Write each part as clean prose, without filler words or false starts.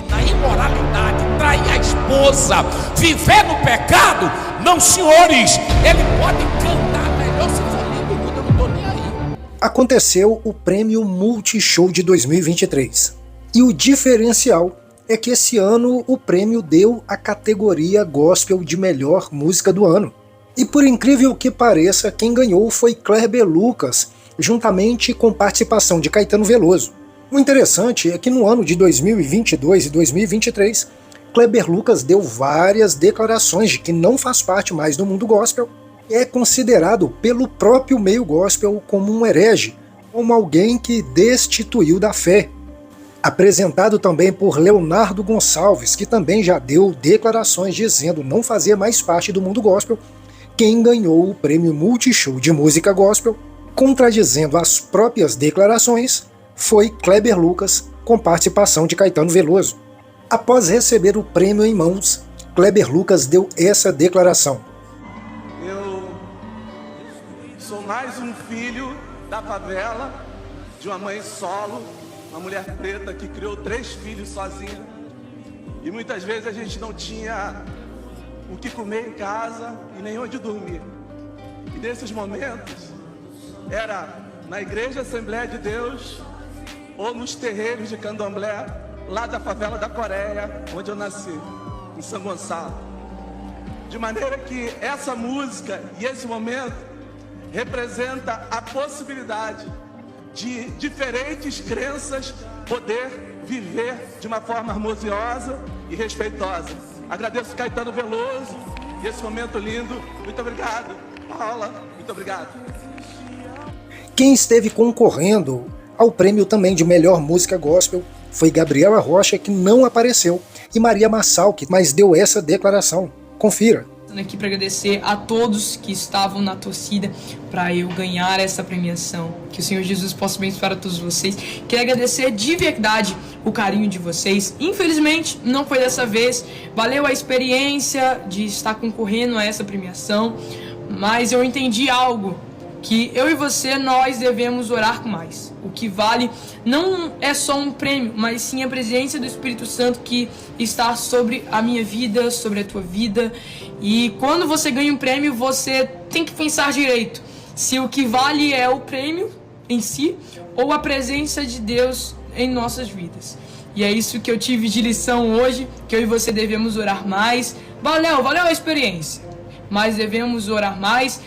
na imoralidade, trair a esposa, viver no pecado, não, senhores, ele pode cantar melhor se for lindo do mundo, eu não estou nem aí. Aconteceu o Prêmio Multishow de 2023. E o diferencial é que esse ano o prêmio deu a categoria Gospel de melhor música do ano. E por incrível que pareça, quem ganhou foi Kleber Lucas, juntamente com participação de Caetano Veloso. O interessante é que no ano de 2022 e 2023, Kleber Lucas deu várias declarações de que não faz parte mais do mundo gospel. É considerado pelo próprio meio gospel como um herege, como alguém que destituiu da fé. Apresentado também por Leonardo Gonçalves, que também já deu declarações dizendo não fazer mais parte do mundo gospel, quem ganhou o prêmio Multishow de música gospel, contradizendo as próprias declarações, foi Kleber Lucas, com participação de Caetano Veloso. Após receber o prêmio em mãos, Kleber Lucas deu essa declaração. Eu sou mais um filho da favela, de uma mãe solo, uma mulher preta que criou 3 filhos sozinha. E muitas vezes a gente não tinha o que comer em casa e nem onde dormir. E nesses momentos, era na Igreja Assembleia de Deus ou nos terreiros de candomblé, lá da favela da Coreia, onde eu nasci, em São Gonçalo. De maneira que essa música e esse momento representa a possibilidade de diferentes crenças poder viver de uma forma harmoniosa e respeitosa. Agradeço Caetano Veloso e esse momento lindo. Muito obrigado, Paula. Muito obrigado. Quem esteve concorrendo ao prêmio também de melhor música gospel foi Gabriela Rocha, que não apareceu, e Maria Massal, que mais deu essa declaração. Confira. Aqui para agradecer a todos que estavam na torcida para eu ganhar essa premiação. Que o Senhor Jesus possa abençoar a todos vocês. Quero agradecer de verdade o carinho de vocês. Infelizmente, não foi dessa vez. Valeu a experiência de estar concorrendo a essa premiação, mas eu entendi algo, que eu e você, nós devemos orar com mais. O que vale não é só um prêmio, mas sim a presença do Espírito Santo que está sobre a minha vida, sobre a tua vida. E quando você ganha um prêmio, você tem que pensar direito se o que vale é o prêmio em si ou a presença de Deus em nossas vidas. E é isso que eu tive de lição hoje, que eu e você devemos orar mais. Valeu a experiência, mas devemos orar mais.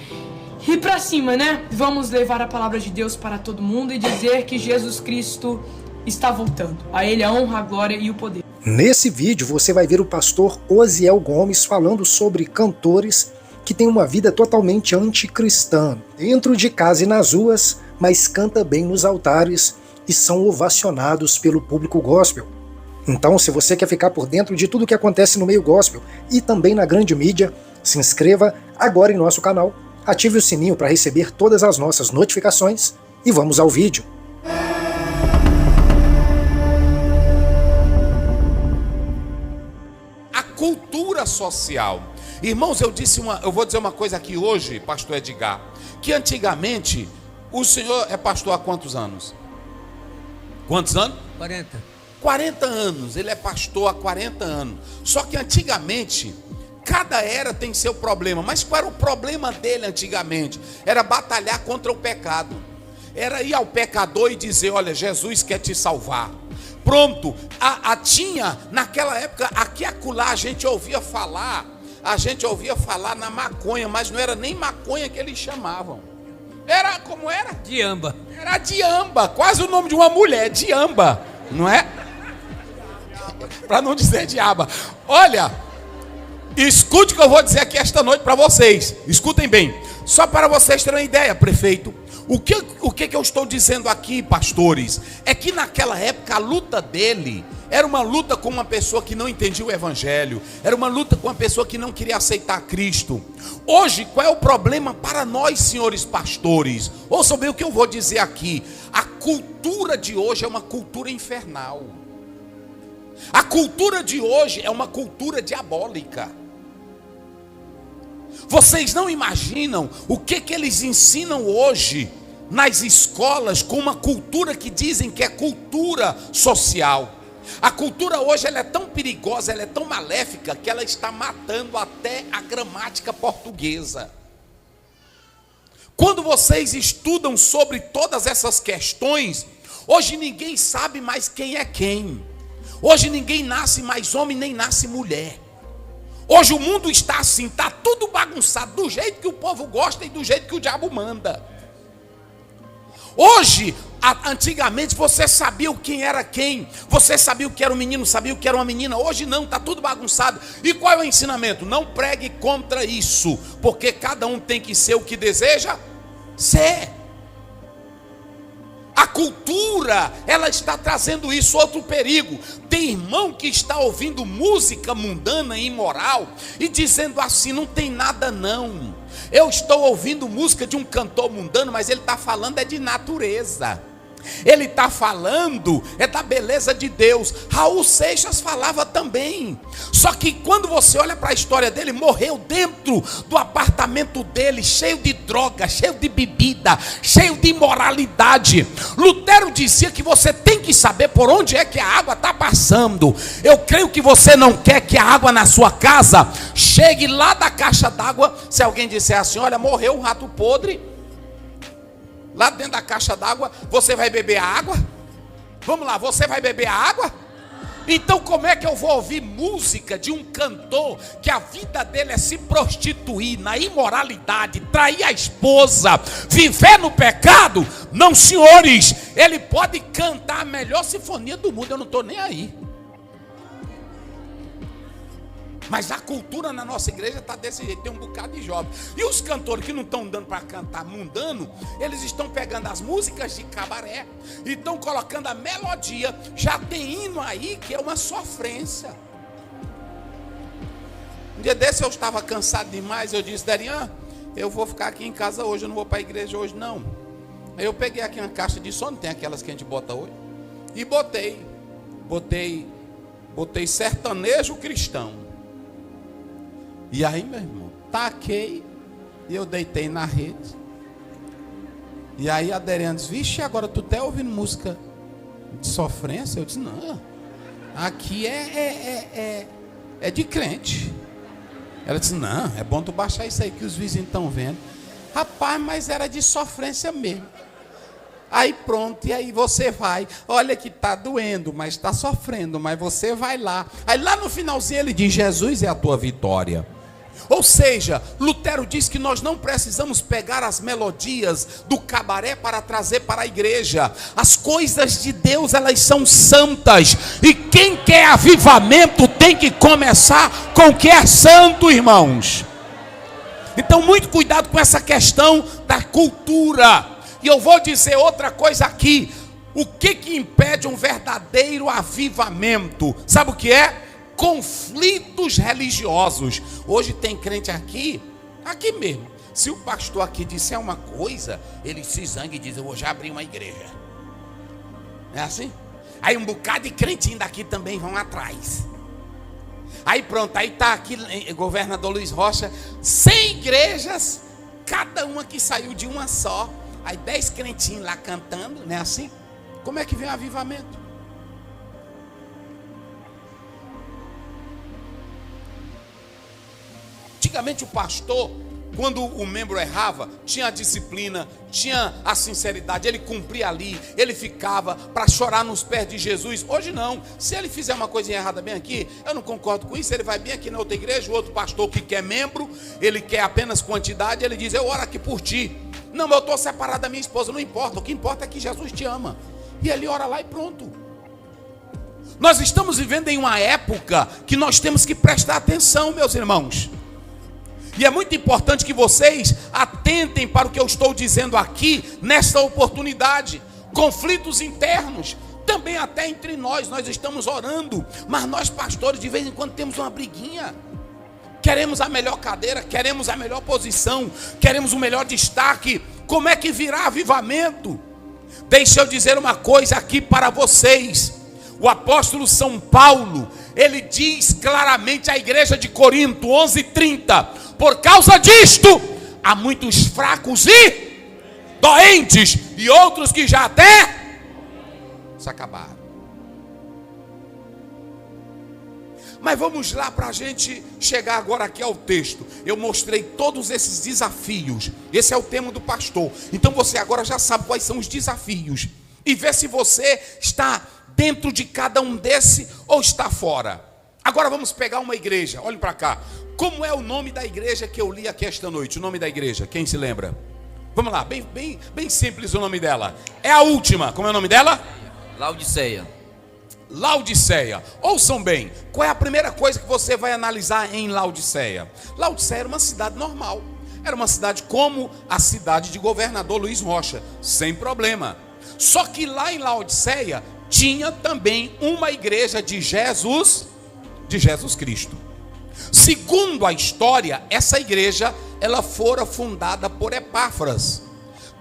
E pra cima, né? Vamos levar a palavra de Deus para todo mundo e dizer que Jesus Cristo está voltando. A Ele a honra, a glória e o poder. Nesse vídeo você vai ver o pastor Osiel Gomes falando sobre cantores que têm uma vida totalmente anticristã, dentro de casa e nas ruas, mas canta bem nos altares e são ovacionados pelo público gospel. Então, se você quer ficar por dentro de tudo o que acontece no meio gospel e também na grande mídia, se inscreva agora em nosso canal, ative o sininho para receber todas as nossas notificações e vamos ao vídeo. A cultura social. Irmãos, eu vou dizer uma coisa aqui hoje, pastor Edgar, que antigamente, o senhor é pastor há quantos anos? Quantos anos? 40 anos, ele é pastor há 40 anos. Só que antigamente, cada era tem seu problema. Mas qual era o problema dele antigamente? Era batalhar contra o pecado. Era ir ao pecador e dizer, olha, Jesus quer te salvar. Pronto, tinha, naquela época, aqui e acolá, a gente ouvia falar na maconha, mas não era nem maconha que eles chamavam. Era, como era? Diamba. Era diamba, quase o nome de uma mulher, diamba, não é? Para não dizer diaba. Olha, escute o que eu vou dizer aqui esta noite para vocês. Escutem bem. Só para vocês terem uma ideia, prefeito. O que eu estou dizendo aqui, pastores, é que naquela época a luta dele era uma luta com uma pessoa que não entendia o evangelho. Era uma luta com uma pessoa que não queria aceitar Cristo. Hoje, qual é o problema para nós, senhores pastores? Ouçam bem o que eu vou dizer aqui. A cultura de hoje é uma cultura infernal. A cultura de hoje é uma cultura diabólica. Vocês não imaginam o que eles ensinam hoje nas escolas com uma cultura que dizem que é cultura social. A cultura hoje ela é tão perigosa, ela é tão maléfica, que ela está matando até a gramática portuguesa. Quando vocês estudam sobre todas essas questões, hoje ninguém sabe mais quem é quem. Hoje ninguém nasce mais homem, nem nasce mulher. Hoje o mundo está assim, está tudo bagunçado, do jeito que o povo gosta e do jeito que o diabo manda. Hoje, antigamente você sabia quem era quem, você sabia o que era um menino, sabia o que era uma menina. Hoje não, está tudo bagunçado. E qual é o ensinamento? Não pregue contra isso, porque cada um tem que ser o que deseja ser. A cultura, ela está trazendo isso, outro perigo. Tem irmão que está ouvindo música mundana e imoral e dizendo assim, não tem nada não. Eu estou ouvindo música de um cantor mundano, mas ele está falando é de natureza. Ele está falando é da beleza de Deus. Raul Seixas falava também. Só que quando você olha para a história dele, morreu dentro do apartamento dele, cheio de droga, cheio de bebida, cheio de imoralidade. Lutero dizia que você tem que saber por onde é que a água está passando. Eu creio que você não quer que a água na sua casa chegue lá da caixa d'água. Se alguém disser assim, olha, morreu um rato podre lá dentro da caixa d'água, você vai beber a água? Vamos lá, você vai beber a água? Então como é que eu vou ouvir música de um cantor que a vida dele é se prostituir na imoralidade, trair a esposa, viver no pecado? Não, senhores, ele pode cantar a melhor sinfonia do mundo, eu não estou nem aí. Mas a cultura na nossa igreja está desse jeito, tem um bocado de jovem. E os cantores que não estão dando para cantar mundano, eles estão pegando as músicas de cabaré e estão colocando a melodia. Já tem hino aí que é uma sofrência. Um dia desse eu estava cansado demais, eu disse, Darian, eu vou ficar aqui em casa hoje, eu não vou para a igreja hoje não. Aí eu peguei aqui uma caixa de som, não tem aquelas que a gente bota hoje, e botei sertanejo cristão. E aí, meu irmão, taquei e eu deitei na rede. E aí a Adriana disse, vixe, agora tu tá ouvindo música de sofrência? Eu disse, não, aqui é de crente. Ela disse, não, é bom tu baixar isso aí que os vizinhos estão vendo. Rapaz, mas era de sofrência mesmo. Aí pronto, e aí você vai, olha que está doendo, mas está sofrendo, mas você vai lá. Aí lá no finalzinho ele diz, Jesus é a tua vitória. Ou seja, Lutero diz que nós não precisamos pegar as melodias do cabaré para trazer para a igreja. As coisas de Deus, elas são santas. E quem quer avivamento tem que começar com o que é santo, irmãos. Então muito cuidado com essa questão da cultura. E eu vou dizer outra coisa aqui. O que impede um verdadeiro avivamento? Sabe o que é? Conflitos religiosos. Hoje tem crente aqui mesmo. Se o pastor aqui disser uma coisa, ele se zangue e diz, eu vou já abrir uma igreja. Não é assim? Aí um bocado de crentinho daqui também vão atrás. Aí pronto, aí está aqui governador Luiz Rocha, 100 igrejas, cada uma que saiu de uma só. Aí 10 crentinhos lá cantando, não é assim? Como é que vem o avivamento? Antigamente o pastor, quando o membro errava, tinha a disciplina, tinha a sinceridade, ele cumpria ali, ele ficava para chorar nos pés de Jesus. Hoje não, se ele fizer uma coisinha errada bem aqui, eu não concordo com isso, ele vai bem aqui na outra igreja, o outro pastor que quer membro, ele quer apenas quantidade, ele diz, eu oro aqui por ti. Não, eu estou separado da minha esposa, não importa, o que importa é que Jesus te ama. E ele ora lá e pronto. Nós estamos vivendo em uma época que nós temos que prestar atenção, meus irmãos. E é muito importante que vocês atentem para o que eu estou dizendo aqui, nesta oportunidade. Conflitos internos, também até entre nós estamos orando, mas nós pastores de vez em quando temos uma briguinha. Queremos a melhor cadeira, queremos a melhor posição, queremos o melhor destaque. Como é que virá avivamento? Deixa eu dizer uma coisa aqui para vocês. O apóstolo São Paulo, ele diz claramente à igreja de Corinto, 11:30, por causa disto, há muitos fracos e doentes, e outros que já até se acabaram. Mas vamos lá para a gente chegar agora aqui ao texto. Eu mostrei todos esses desafios. Esse é o tema do pastor. Então você agora já sabe quais são os desafios. E vê se você está dentro de cada um desse ou está fora. Agora vamos pegar uma igreja. Olhem para cá. Como é o nome da igreja que eu li aqui esta noite? O nome da igreja, quem se lembra? Vamos lá, bem simples o nome dela. É a última. Como é o nome dela? Laodiceia. Laodiceia. Ouçam bem, qual é a primeira coisa que você vai analisar em Laodiceia? Laodiceia era uma cidade normal. Era uma cidade como a cidade de governador Luiz Rocha, sem problema. Só que lá em Laodiceia tinha também uma igreja de Jesus Cristo. Segundo a história, essa igreja ela fora fundada por Epáfras.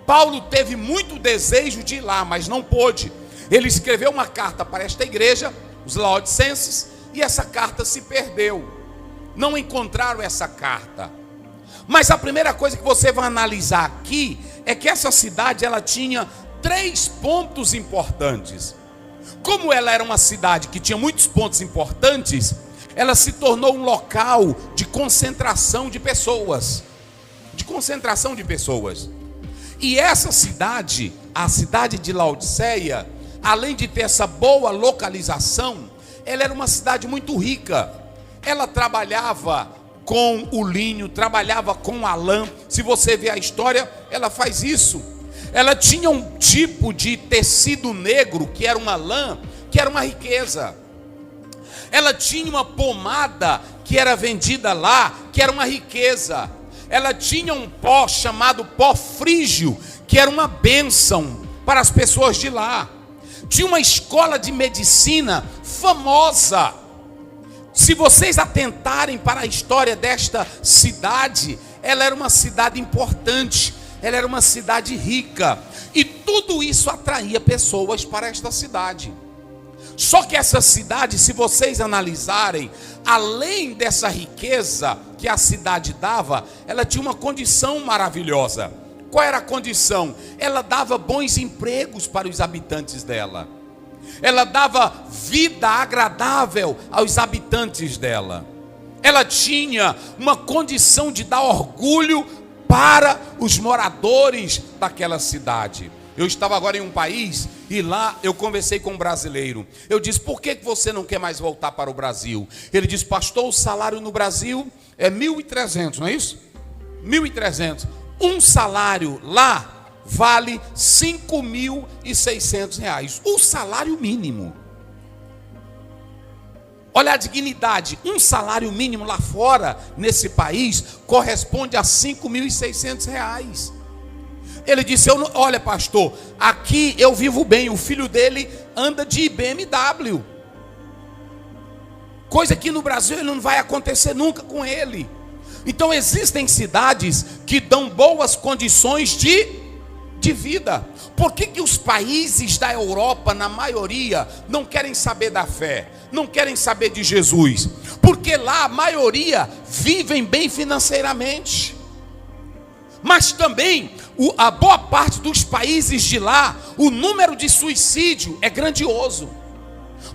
Paulo teve muito desejo de ir lá, mas não pôde. Ele escreveu uma carta para esta igreja, os laodicenses, e essa carta se perdeu. Não encontraram essa carta. Mas a primeira coisa que você vai analisar aqui é que essa cidade ela tinha 3 pontos importantes. Como ela era uma cidade que tinha muitos pontos importantes, ela se tornou um local de concentração de pessoas. E essa cidade, a cidade de Laodiceia, além de ter essa boa localização, ela era uma cidade muito rica. Ela trabalhava com o linho, trabalhava com a lã. Se você ver a história, ela faz isso. Ela tinha um tipo de tecido negro, que era uma lã, que era uma riqueza. Ela tinha uma pomada que era vendida lá, que era uma riqueza. Ela tinha um pó chamado pó frígio, que era uma bênção para as pessoas de lá. Tinha uma escola de medicina famosa. Se vocês atentarem para a história desta cidade, ela era uma cidade importante, ela era uma cidade rica, e tudo isso atraía pessoas para esta cidade. Só que essa cidade, se vocês analisarem, além dessa riqueza que a cidade dava, ela tinha uma condição maravilhosa. Qual era a condição? Ela dava bons empregos para os habitantes dela. Ela dava vida agradável aos habitantes dela. Ela tinha uma condição de dar orgulho para os moradores daquela cidade. Eu estava agora em um país e lá eu conversei com um brasileiro. Eu disse: por que você não quer mais voltar para o Brasil? Ele disse: pastor, o salário no Brasil é 1.300, não é isso? 1.300. Um salário lá vale 5.600 reais. O salário mínimo. Olha a dignidade. Um salário mínimo lá fora, nesse país, corresponde a 5.600 reais. Ele disse: olha pastor, aqui eu vivo bem. O filho dele anda de BMW. Coisa que no Brasil não vai acontecer nunca com ele. Então existem cidades que dão boas condições de vida. Por que os países da Europa, na maioria, não querem saber da fé? Não querem saber de Jesus? Porque lá a maioria vivem bem financeiramente. Mas também, a boa parte dos países de lá, o número de suicídio é grandioso.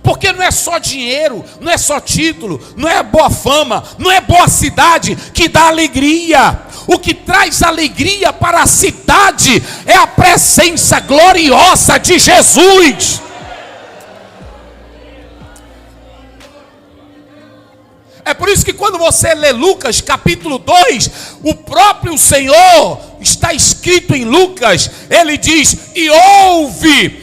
Porque não é só dinheiro, não é só título, não é boa fama, não é boa cidade que dá alegria. O que traz alegria para a cidade é a presença gloriosa de Jesus. É por isso que quando você lê Lucas capítulo 2, o próprio Senhor, está escrito em Lucas, ele diz: e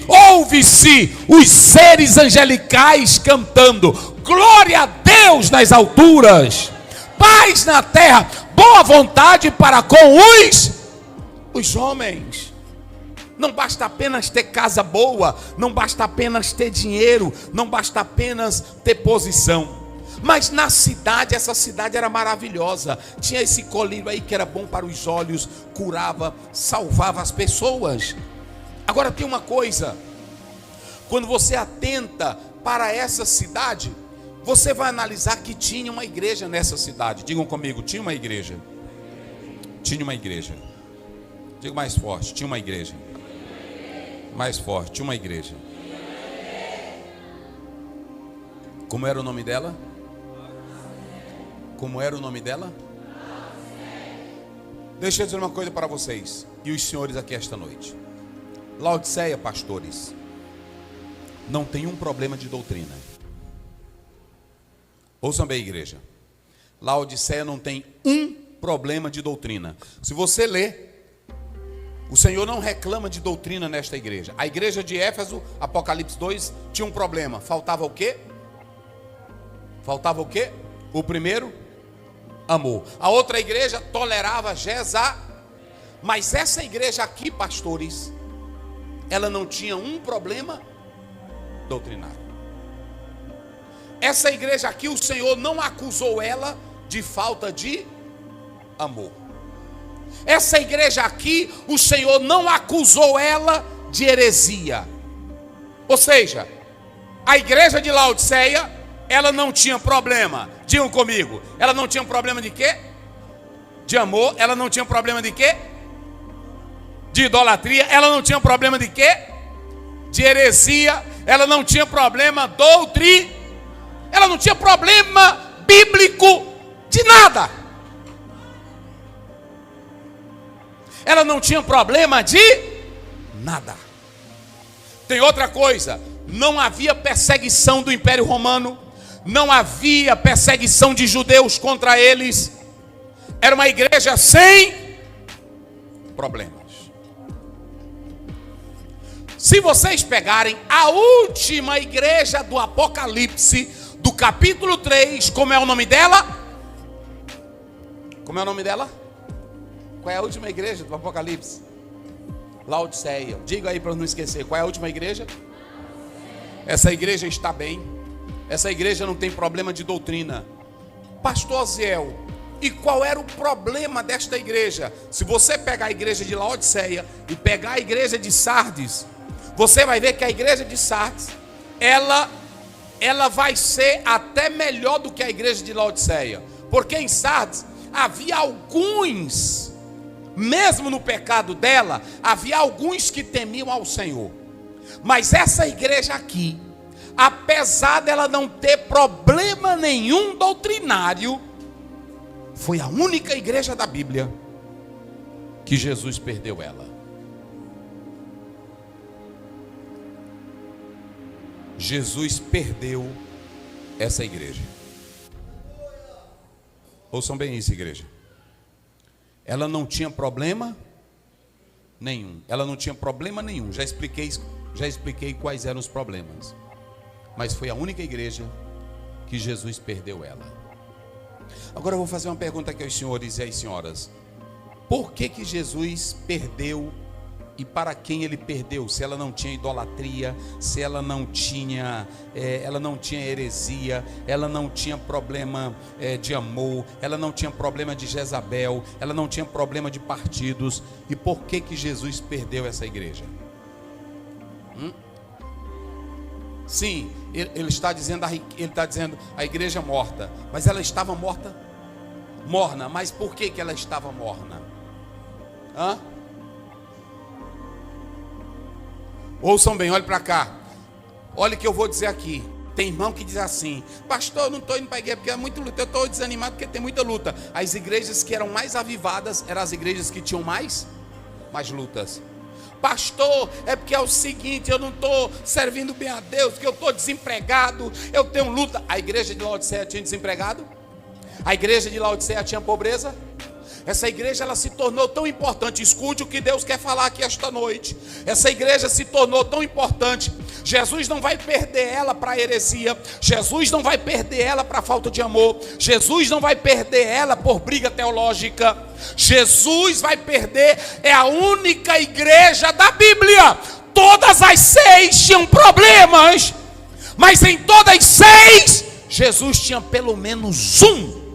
ouve-se os seres angelicais cantando, glória a Deus nas alturas, paz na terra, boa vontade para com os homens. Não basta apenas ter casa boa, não basta apenas ter dinheiro, não basta apenas ter posição. Mas na cidade, essa cidade era maravilhosa. Tinha esse colírio aí que era bom para os olhos, curava, salvava as pessoas. Agora tem uma coisa: quando você atenta para essa cidade, você vai analisar que tinha uma igreja nessa cidade. Digam comigo: tinha uma igreja. Tinha uma igreja. Diga mais forte: tinha uma igreja. Mais forte: tinha uma igreja. Como era o nome dela? Como era o nome dela? Deixa eu dizer uma coisa para vocês e os senhores aqui esta noite. Laodiceia, pastores, não tem um problema de doutrina. Ouçam bem, igreja. Laodiceia não tem um problema de doutrina. Se você ler, o Senhor não reclama de doutrina nesta igreja. A igreja de Éfeso, Apocalipse 2, tinha um problema. Faltava o quê? Faltava o quê? O primeiro, amor. A outra igreja tolerava mas essa igreja aqui, pastores, ela não tinha um problema doutrinário. Essa igreja aqui, o Senhor não acusou ela de falta de amor. Essa igreja aqui, o Senhor não acusou ela de heresia. Ou seja, a igreja de Laodiceia, ela não tinha problema. Digam comigo, ela não tinha problema de quê? De amor. Ela não tinha problema de quê? De idolatria. Ela não tinha problema de quê? De heresia. Ela não tinha problema doutrinário. Ela não tinha problema bíblico de nada. Ela não tinha problema de nada. Tem outra coisa, não havia perseguição do Império Romano, não havia perseguição de judeus contra eles. Era uma igreja sem problemas. Se vocês pegarem a última igreja do Apocalipse, do capítulo 3, como é o nome dela? Como é o nome dela? Qual é a última igreja do Apocalipse? Laodiceia. Diga aí para não esquecer. Qual é a última igreja? Essa igreja está bem. Essa igreja não tem problema de doutrina. Pastor Aziel, e qual era o problema desta igreja? Se você pegar a igreja de Laodiceia e pegar a igreja de Sardes, você vai ver que a igreja de Sardes, ela vai ser até melhor do que a igreja de Laodiceia. Porque em Sardes havia alguns, mesmo no pecado dela, havia alguns que temiam ao Senhor. Mas essa igreja aqui, apesar dela não ter problema nenhum doutrinário, foi a única igreja da Bíblia que Jesus perdeu ela. Jesus perdeu essa igreja. Ouçam bem isso, igreja. Ela não tinha problema nenhum. Ela não tinha problema nenhum. Já expliquei quais eram os problemas. Mas foi a única igreja que Jesus perdeu ela. Agora eu vou fazer uma pergunta aqui aos senhores e às senhoras. Por que Jesus perdeu e para quem ele perdeu? Se ela não tinha idolatria, se ela não tinha heresia, ela não tinha problema de amor, ela não tinha problema de Jezabel, ela não tinha problema de partidos. E por que Jesus perdeu essa igreja? Sim, ele está dizendo a igreja morta, mas ela estava morna. Mas por que ela estava morna? Ouçam bem, olhe para cá. Olha o que eu vou dizer aqui. Tem irmão que diz assim: pastor, eu não estou indo para a igreja porque é muito luta. Eu estou desanimado porque tem muita luta. As igrejas que eram mais avivadas eram as igrejas que tinham mais lutas. Pastor, é porque é o seguinte, eu não estou servindo bem a Deus, porque eu estou desempregado, eu tenho luta. A igreja de Laodiceia tinha desempregado? A igreja de Laodiceia tinha pobreza? Essa igreja, ela se tornou tão importante. Escute o que Deus quer falar aqui esta noite. Essa igreja se tornou tão importante. Jesus não vai perder ela para a heresia. Jesus não vai perder ela para a falta de amor. Jesus não vai perder ela por briga teológica. Jesus vai perder, é a única igreja da Bíblia. Todas as 6 tinham problemas, mas em todas as 6, Jesus tinha pelo menos um.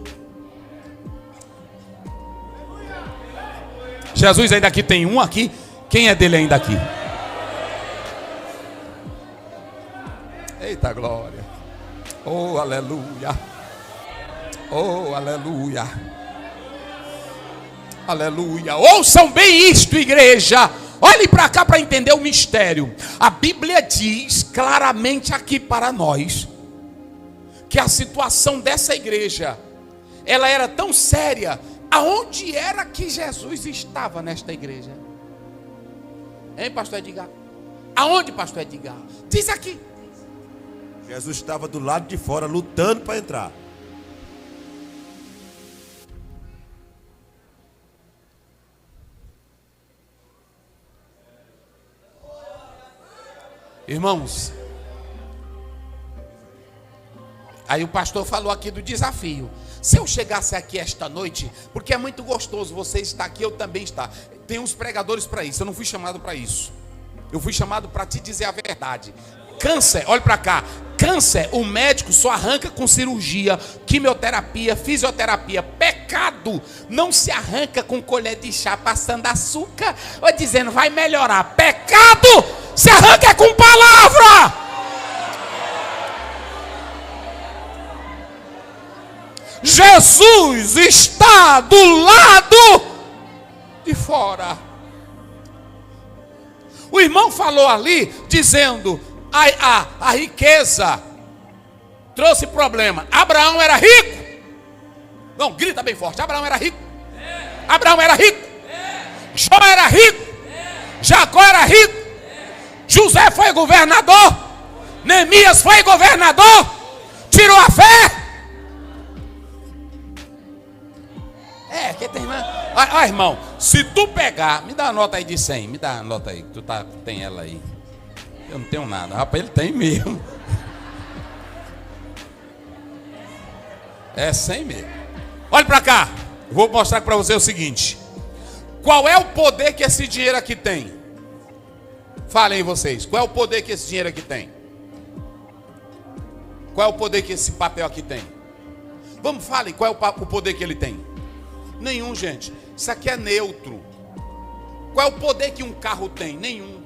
Jesus ainda aqui tem um aqui. Quem é dele ainda aqui? Eita glória. Oh aleluia. Oh aleluia. Aleluia. Ouçam bem isto, igreja. Olhe para cá para entender o mistério. A Bíblia diz claramente aqui para nós que a situação dessa igreja ela era tão séria. Aonde era que Jesus estava nesta igreja? Hein, pastor Edgar? Aonde, pastor Edgar? Diz aqui. Jesus estava do lado de fora, lutando para entrar. Irmãos, aí o pastor falou aqui do desafio. Se eu chegasse aqui esta noite, porque é muito gostoso você estar aqui, eu também estar. Tem uns pregadores para isso, eu não fui chamado para isso. Eu fui chamado para te dizer a verdade. Câncer, olha para cá. Câncer, o médico só arranca com cirurgia, quimioterapia, fisioterapia. Pecado não se arranca com colher de chá passando açúcar ou dizendo vai melhorar. Pecado se arranca com palavra. Jesus está do lado de fora. O irmão falou ali dizendo a riqueza trouxe problema. Abraão era rico. Não, grita bem forte. Abraão era rico. Abraão era rico. Jó era rico. Jacó era rico. José foi governador. Neemias foi governador. Tirou a fé. Que tem irmã. Olha, irmão, se tu pegar, me dá a nota aí de 100. Me dá a nota aí, que tu tem ela aí. Eu não tenho nada. Rapaz, ele tem mesmo. É 100 mesmo. Olha pra cá. Vou mostrar pra você o seguinte. Qual é o poder que esse dinheiro aqui tem? Falem aí vocês. Qual é o poder que esse dinheiro aqui tem? Qual é o poder que esse papel aqui tem? Vamos, falem. Qual é o poder que ele tem? Nenhum, gente. Isso aqui é neutro. Qual é o poder que um carro tem? Nenhum.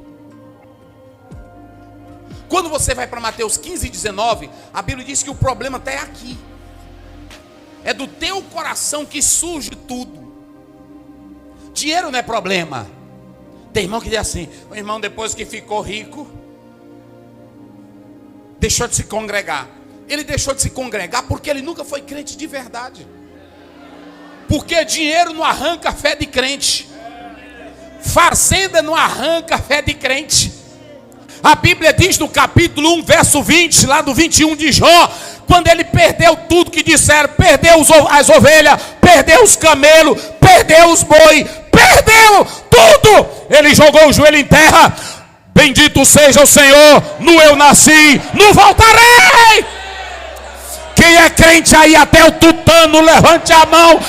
Quando você vai para Mateus 15:19, a Bíblia diz que o problema está aqui. É do teu coração que surge tudo. Dinheiro não é problema. Tem irmão que diz assim: o irmão depois que ficou rico, deixou de se congregar. Ele deixou de se congregar porque ele nunca foi crente de verdade. Porque dinheiro não arranca a fé de crente. Fazenda não arranca a fé de crente. A Bíblia diz no capítulo 1, verso 20, lá do 21 de Jó, quando ele perdeu tudo que disseram, perdeu as ovelhas, perdeu os camelos, perdeu os boi, perdeu tudo, ele jogou o joelho em terra. Bendito seja o Senhor, no eu nasci, no voltarei. Quem é crente aí até o tutano, levante a mão.